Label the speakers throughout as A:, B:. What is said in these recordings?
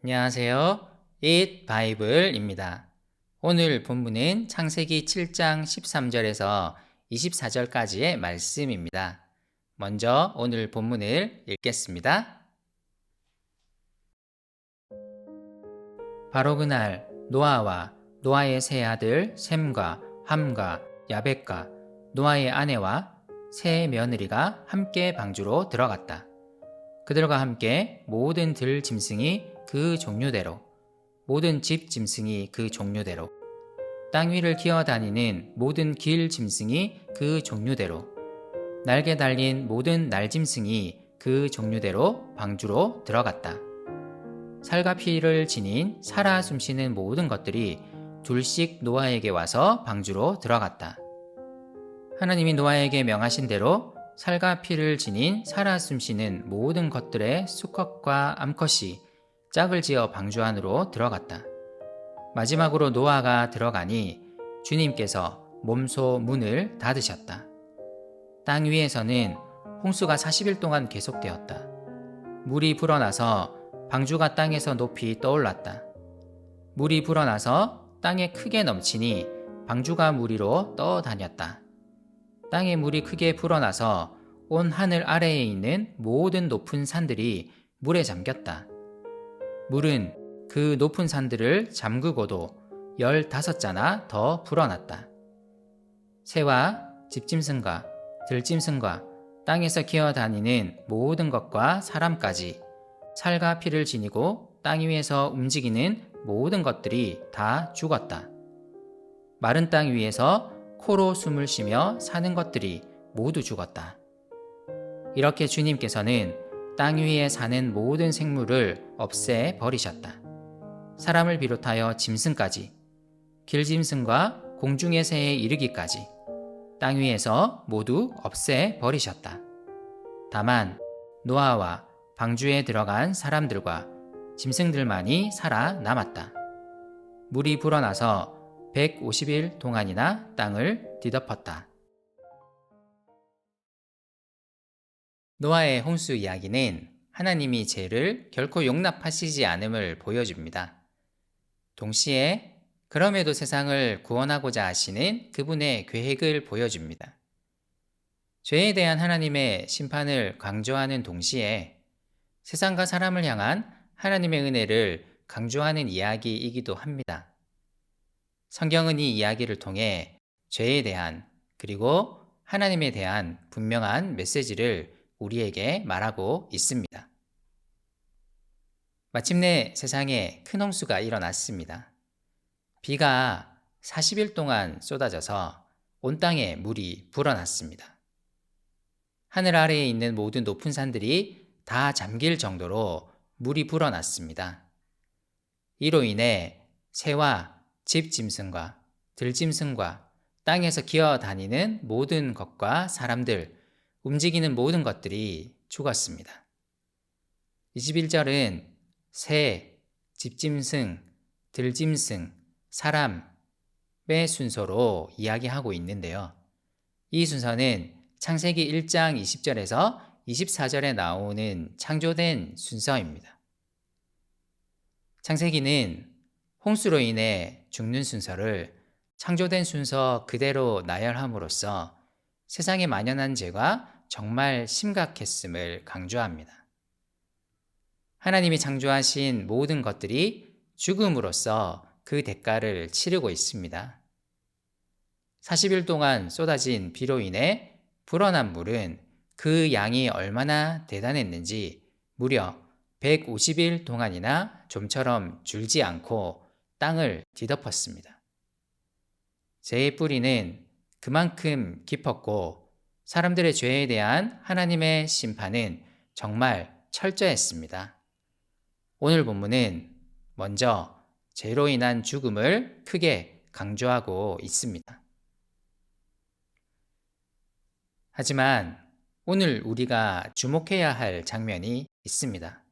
A: 안녕하세요. Eat Bible입니다. 오늘 본문은 창세기 7장 13절에서 24절까지의 말씀입니다. 먼저 오늘 본문을 읽겠습니다. 바로 그날 노아와 노아의 세 아들 셈과 함과 야벳과 노아의 아내와 세 며느리가 함께 방주로 들어갔다. 그들과 함께 모든 들 짐승이 그 종류대로, 모든 집 짐승이 그 종류대로, 땅 위를 기어다니는 모든 길 짐승이 그 종류대로, 날개 달린 모든 날짐승이 그 종류대로 방주로 들어갔다. 살과 피를 지닌 살아 숨쉬는 모든 것들이 둘씩 노아에게 와서 방주로 들어갔다. 하나님이 노아에게 명하신 대로 살과 피를 지닌 살아 숨쉬는 모든 것들의 수컷과 암컷이 짝을 지어 방주 안으로 들어갔다. 마지막으로 노아가 들어가니 주님께서 몸소 문을 닫으셨다. 땅 위에서는 홍수가 40일 동안 계속되었다. 물이 불어나서 방주가 땅에서 높이 떠올랐다. 물이 불어나서 땅에 크게 넘치니 방주가 물 위로 떠다녔다. 땅에 물이 크게 불어나서 온 하늘 아래에 있는 모든 높은 산들이 물에 잠겼다. 물은 그 높은 산들을 잠그고도 15자나 더 불어났다. 새와 집짐승과 들짐승과 땅에서 기어다니는 모든 것과 사람까지 살과 피를 지니고 땅 위에서 움직이는 모든 것들이 다 죽었다. 마른 땅 위에서 코로 숨을 쉬며 사는 것들이 모두 죽었다. 이렇게 주님께서는 땅 위에 사는 모든 생물을 없애 버리셨다. 사람을 비롯하여 짐승까지, 길짐승과 공중의 새에 이르기까지 땅 위에서 모두 없애 버리셨다. 다만 노아와 방주에 들어간 사람들과 짐승들만이 살아남았다. 물이 불어나서 150일 동안이나 땅을 뒤덮었다. 노아의 홍수 이야기는 하나님이 죄를 결코 용납하시지 않음을 보여줍니다. 동시에 그럼에도 세상을 구원하고자 하시는 그분의 계획을 보여줍니다. 죄에 대한 하나님의 심판을 강조하는 동시에 세상과 사람을 향한 하나님의 은혜를 강조하는 이야기이기도 합니다. 성경은 이 이야기를 통해 죄에 대한 그리고 하나님에 대한 분명한 메시지를 우리에게 말하고 있습니다. 마침내 세상에 큰 홍수가 일어났습니다. 비가 40일 동안 쏟아져서 온 땅에 물이 불어났습니다. 하늘 아래에 있는 모든 높은 산들이 다 잠길 정도로 물이 불어났습니다. 이로 인해 새와 집짐승과 들짐승과 땅에서 기어다니는 모든 것과 사람들, 움직이는 모든 것들이 죽었습니다. 21절은 새, 집짐승, 들짐승, 사람의 순서로 이야기하고 있는데요. 이 순서는 창세기 1장 20절에서 24절에 나오는 창조된 순서입니다. 창세기는 홍수로 인해 죽는 순서를 창조된 순서 그대로 나열함으로써 세상에 만연한 죄가 정말 심각했음을 강조합니다. 하나님이 창조하신 모든 것들이 죽음으로써 그 대가를 치르고 있습니다. 40일 동안 쏟아진 비로 인해 불어난 물은 그 양이 얼마나 대단했는지 무려 150일 동안이나 좀처럼 줄지 않고 땅을 뒤덮었습니다. 죄의 뿌리는 그만큼 깊었고 사람들의 죄에 대한 하나님의 심판은 정말 철저했습니다. 오늘 본문은 먼저 죄로 인한 죽음을 크게 강조하고 있습니다. 하지만 오늘 우리가 주목해야 할 장면이 있습니다.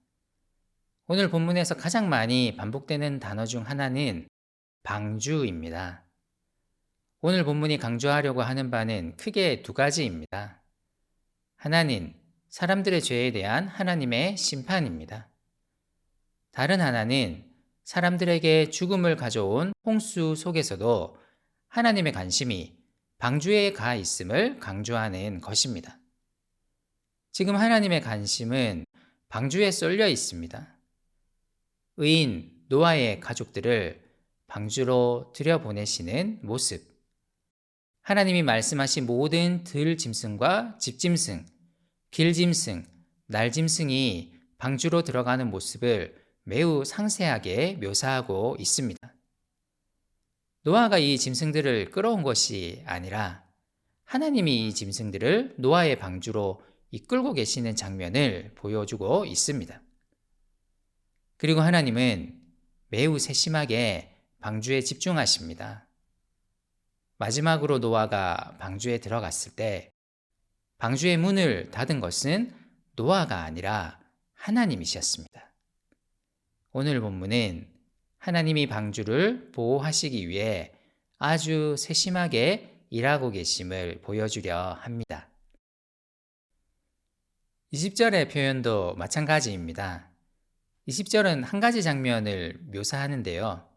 A: 오늘 본문에서 가장 많이 반복되는 단어 중 하나는 방주입니다. 오늘 본문이 강조하려고 하는 바는 크게 두 가지입니다. 하나는 사람들의 죄에 대한 하나님의 심판입니다. 다른 하나는 사람들에게 죽음을 가져온 홍수 속에서도 하나님의 관심이 방주에 가 있음을 강조하는 것입니다. 지금 하나님의 관심은 방주에 쏠려 있습니다. 의인 노아의 가족들을 방주로 들여보내시는 모습. 하나님이 말씀하신 모든 들짐승과 집짐승, 길짐승, 날짐승이 방주로 들어가는 모습을 매우 상세하게 묘사하고 있습니다. 노아가 이 짐승들을 끌어온 것이 아니라 하나님이 이 짐승들을 노아의 방주로 이끌고 계시는 장면을 보여주고 있습니다. 그리고 하나님은 매우 세심하게 방주에 집중하십니다. 마지막으로 노아가 방주에 들어갔을 때 방주의 문을 닫은 것은 노아가 아니라 하나님이셨습니다. 오늘 본문은 하나님이 방주를 보호하시기 위해 아주 세심하게 일하고 계심을 보여주려 합니다. 20절의 표현도 마찬가지입니다. 20절은 한 가지 장면을 묘사하는데요.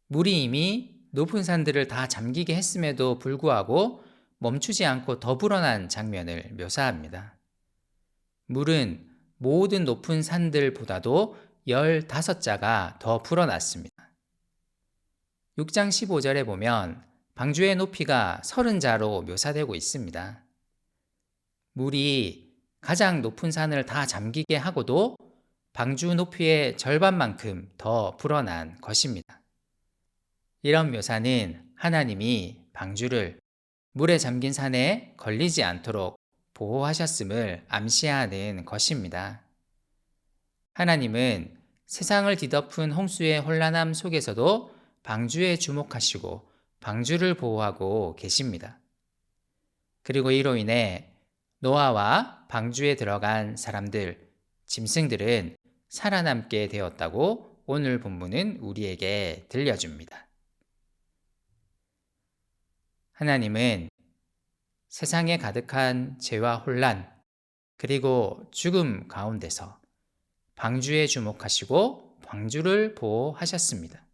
A: 물이 이미 높은 산들을 다 잠기게 했음에도 불구하고 멈추지 않고 더 불어난 장면을 묘사합니다. 물은 모든 높은 산들보다도 15자가 더 불어났습니다. 6장 15절에 보면 방주의 높이가 30자로 묘사되고 있습니다. 물이 가장 높은 산을 다 잠기게 하고도 방주 높이의 절반만큼 더 불어난 것입니다. 이런 묘사는 하나님이 방주를 물에 잠긴 산에 걸리지 않도록 보호하셨음을 암시하는 것입니다. 하나님은 세상을 뒤덮은 홍수의 혼란함 속에서도 방주에 주목하시고 방주를 보호하고 계십니다. 그리고 이로 인해 노아와 방주에 들어간 사람들, 짐승들은 살아남게 되었다고 오늘 본문은 우리에게 들려줍니다. 하나님은 세상에 가득한 죄와 혼란, 그리고 죽음 가운데서 방주에 주목하시고 방주를 보호하셨습니다.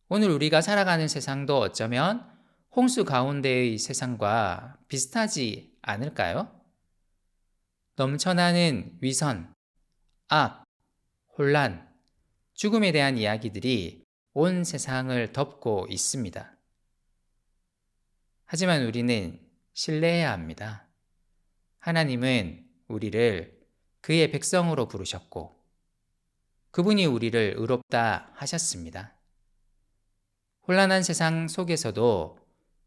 A: 오늘 우리가 살아가는 세상도 어쩌면 홍수 가운데의 세상과 비슷하지 않을까요? 넘쳐나는 위선, 악, 혼란, 죽음에 대한 이야기들이 온 세상을 덮고 있습니다. 하지만 우리는 신뢰해야 합니다. 하나님은 우리를 그의 백성으로 부르셨고 그분이 우리를 의롭다 하셨습니다. 혼란한 세상 속에서도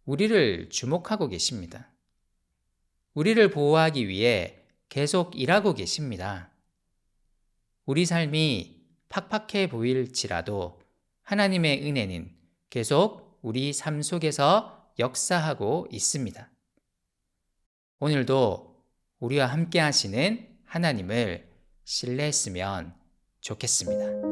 A: 우리를 주목하고 계십니다. 우리를 보호하기 위해 계속 일하고 계십니다. 우리 삶이 팍팍해 보일지라도 하나님의 은혜는 계속 우리 삶 속에서 역사하고 있습니다. 오늘도 우리와 함께 하시는 하나님을 신뢰했으면 좋겠습니다.